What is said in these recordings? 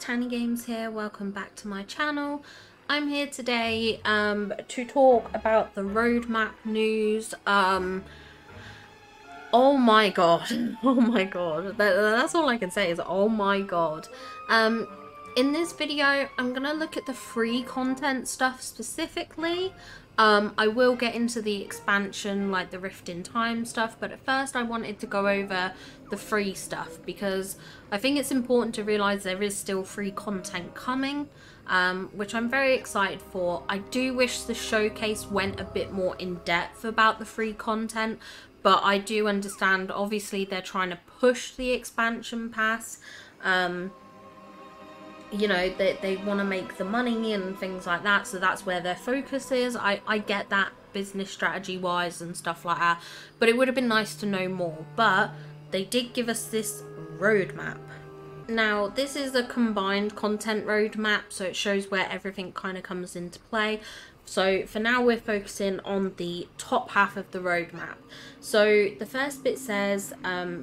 Tiana Games here. Welcome back to my channel. I'm here today to talk about the roadmap news. Oh my god. Oh my god. That's all I can say is oh my god. In this video, I'm gonna look at the free content stuff specifically. I will get into the expansion, like the Rift in Time stuff, but at first I wanted to go over the free stuff because I think it's important to realise there is still free content coming, which I'm very excited for. I do wish the showcase went a bit more in depth about the free content, but I do understand obviously they're trying to push the expansion pass. You know, they want to make the money and things like that, so that's where their focus is. I get that business strategy wise and stuff like that, but it would have been nice to know more. But they did give us this roadmap. Now this is a combined content roadmap, so it shows where everything kind of comes into play. So for now we're focusing on the top half of the roadmap. So the first bit says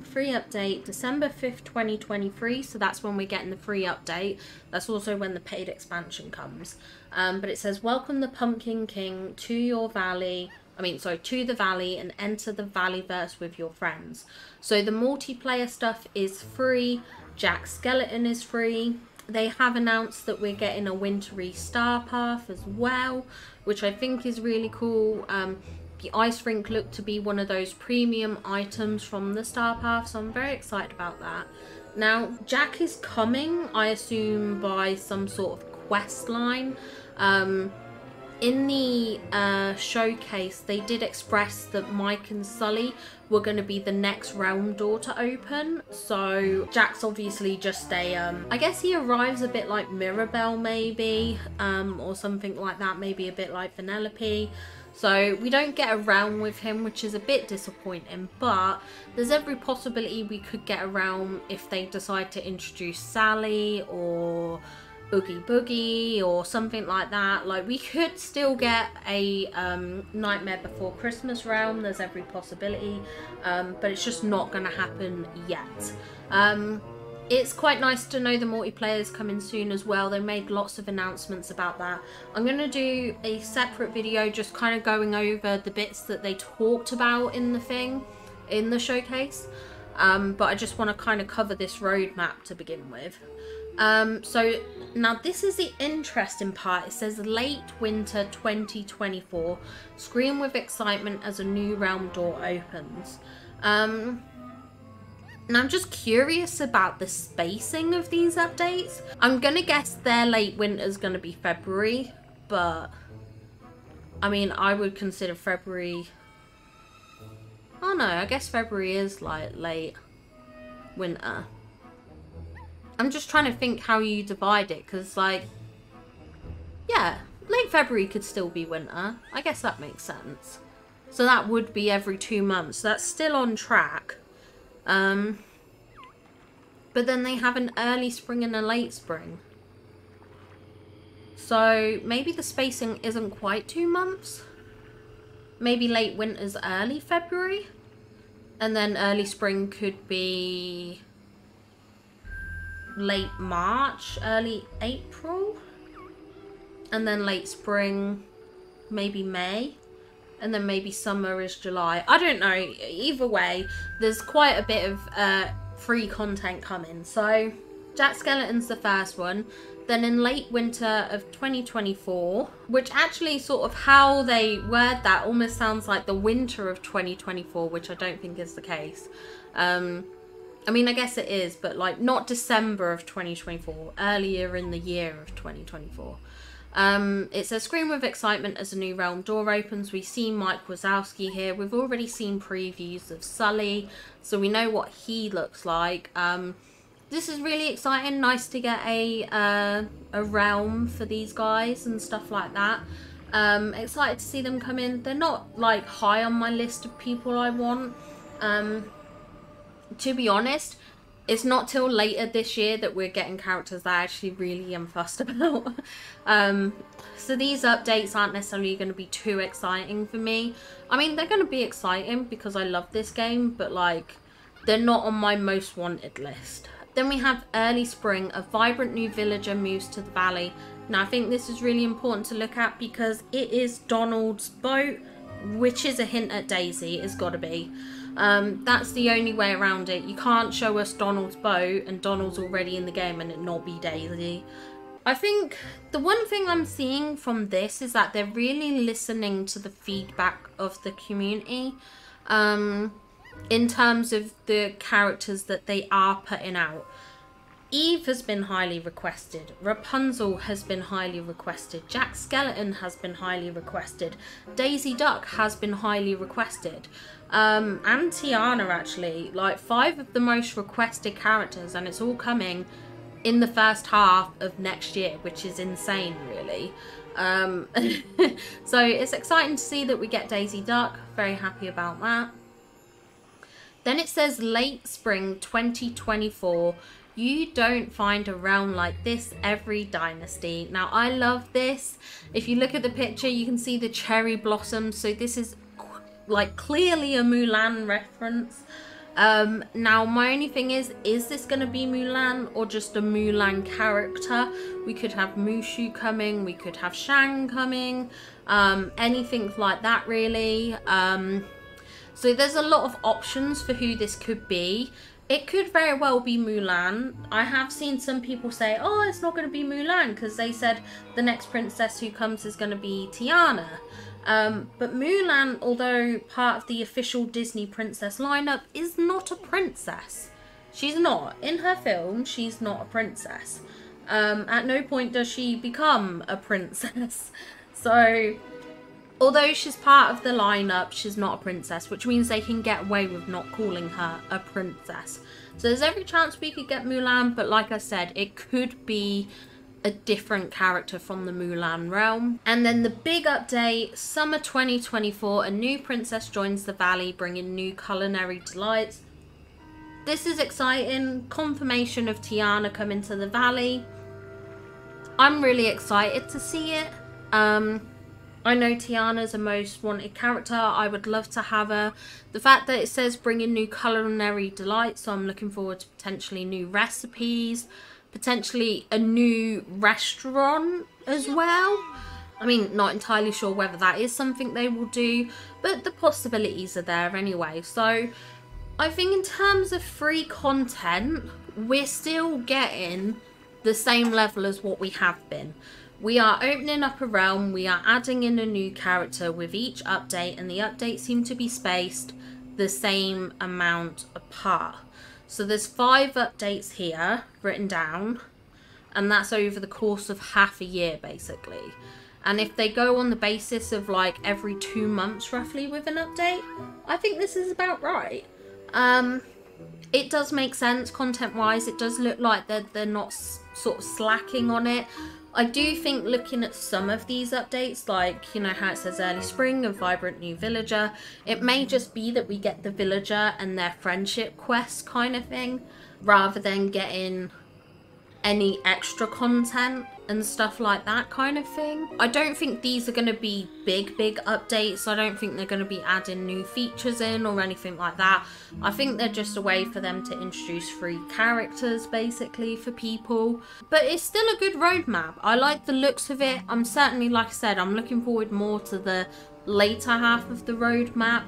free update December 5th 2023, so that's when we're getting the free update. That's also when the paid expansion comes. But it says welcome the Pumpkin King to your valley, to the valley, and enter the Valleyverse with your friends. So the multiplayer stuff is free, Jack Skeleton is free. They have announced that we're getting a wintry star path as well, which I think is really cool. The ice rink looked to be one of those premium items from the star path, so I'm very excited about that. Now Jack is coming, I assume, by some sort of quest line. In the showcase, they did express that Mike and Sully were going to be the next realm door to open. So Jack's obviously just a, I guess he arrives a bit like Mirabelle maybe, or something like that, maybe a bit like Vanellope. So we don't get a realm with him, which is a bit disappointing, but there's every possibility we could get a realm if they decide to introduce Sally or Oogie Boogie or something like that. Like, we could still get a Nightmare Before Christmas realm. There's every possibility, but it's just not going to happen yet. It's quite nice to know the multiplayer is coming soon as well. They made lots of announcements about that. I'm going to do a separate video just kind of going over the bits that they talked about in the showcase, but I just want to kind of cover this roadmap to begin with. So now this is the interesting part. It says late winter 2024, scream with excitement as a new realm door opens. And I'm just curious about the spacing of these updates. I'm gonna guess their late winter is gonna be February, but I mean, I would consider February, oh no, I guess February is like late winter. I'm just trying to think how you divide it, because like, yeah, late February could still be winter. I guess that makes sense. So that would be every 2 months. That's still on track. But then they have an early spring and a late spring. So maybe the spacing isn't quite 2 months. Maybe late winter's early February. And then early spring could be late March, early April, and then late spring maybe May, and then maybe summer is July. I don't know. Either way, there's quite a bit of free content coming. So Jack Skeleton's the first one. Then in late winter of 2024, which actually sort of how they word that almost sounds like the winter of 2024, which I don't think is the case. I mean, I guess it is, but like not December of 2024, earlier in the year of 2024. It says scream with excitement as a new realm door opens. We see Mike Wazowski here. We've already seen previews of Sully, so we know what he looks like. This is really exciting. Nice to get a realm for these guys and stuff like that. Excited to see them come in. They're not like high on my list of people I want. To be honest, it's not till later this year that we're getting characters that I actually really am fussed about. So these updates aren't necessarily going to be too exciting for me. I mean, they're going to be exciting because I love this game, but like, they're not on my most wanted list. Then we have early spring, a vibrant new villager moves to the valley. Now I think this is really important to look at because it is Donald's boat, which is a hint at Daisy. It's got to be. That's the only way around it. You can't show us Donald's boat and Donald's already in the game and it not be Daisy. I think the one thing I'm seeing from this is that they're really listening to the feedback of the community in terms of the characters that they are putting out. Eve has been highly requested. Rapunzel has been highly requested. Jack Skeleton has been highly requested. Daisy Duck has been highly requested. And Tiana, actually. Like 5 of the most requested characters, and it's all coming in the first half of next year, which is insane, really. So it's exciting to see that we get Daisy Duck. Very happy about that. Then it says late spring 2024. You don't find a realm like this every dynasty. Now I love this. If you look at the picture, you can see the cherry blossoms. So this is like clearly a Mulan reference. Now my only thing is this going to be Mulan or just a Mulan character? We could have Mushu coming, we could have Shang coming, anything like that really. So there's a lot of options for who this could be. It could very well be Mulan. I have seen some people say, oh, it's not going to be Mulan because they said the next princess who comes is going to be Tiana. But Mulan, although part of the official Disney princess lineup, is not a princess. She's not. In her film, she's not a princess. At no point does she become a princess. So, although she's part of the lineup, she's not a princess, which means they can get away with not calling her a princess. So there's every chance we could get Mulan, but like I said, it could be a different character from the Mulan realm. And then the big update, summer 2024, a new princess joins the valley, bringing new culinary delights. This is exciting. Confirmation of Tiana coming to the valley. I'm really excited to see it. I know Tiana's a most wanted character. I would love to have her. The fact that it says bringing new culinary delights, so I'm looking forward to potentially new recipes, potentially a new restaurant as well. I mean, not entirely sure whether that is something they will do, but the possibilities are there anyway. So I think in terms of free content, we're still getting the same level as what we have been. We are opening up a realm, we are adding in a new character with each update, and the updates seem to be spaced the same amount apart. So there's 5 updates here written down, and that's over the course of half a year basically. And if they go on the basis of like every 2 months roughly with an update, I think this is about right. It does make sense content wise. It does look like they're not sort of slacking on it. I do think looking at some of these updates, like, you know, how it says early spring, a vibrant new villager, it may just be that we get the villager and their friendship quest kind of thing, rather than getting any extra content and stuff like that kind of thing. I don't think these are going to be big updates. I don't think they're going to be adding new features in or anything like that. I think they're just a way for them to introduce free characters basically for people. But it's still a good roadmap. I like the looks of it. I'm certainly, like I said, I'm looking forward more to the later half of the roadmap.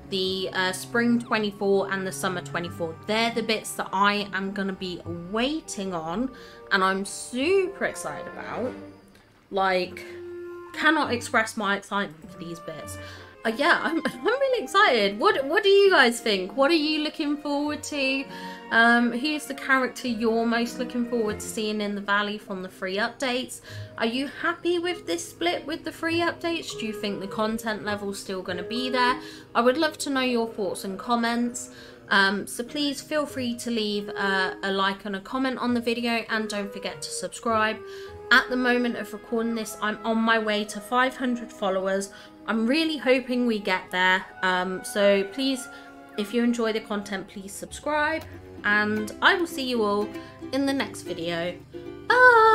The spring 24 and the summer 24. They're the bits that I am going to be waiting on and I'm super excited about. Like, cannot express my excitement for these bits. Yeah, I'm really excited. What do you guys think? What are you looking forward to? Who's the character you're most looking forward to seeing in the valley from the free updates? Are you happy with this split with the free updates? Do you think the content level's still going to be there? I would love to know your thoughts and comments. So please feel free to leave a like and a comment on the video, and don't forget to subscribe. At the moment of recording this, I'm on my way to 500 followers. I'm really hoping we get there. So please, if you enjoy the content, please subscribe. And I will see you all in the next video. Bye!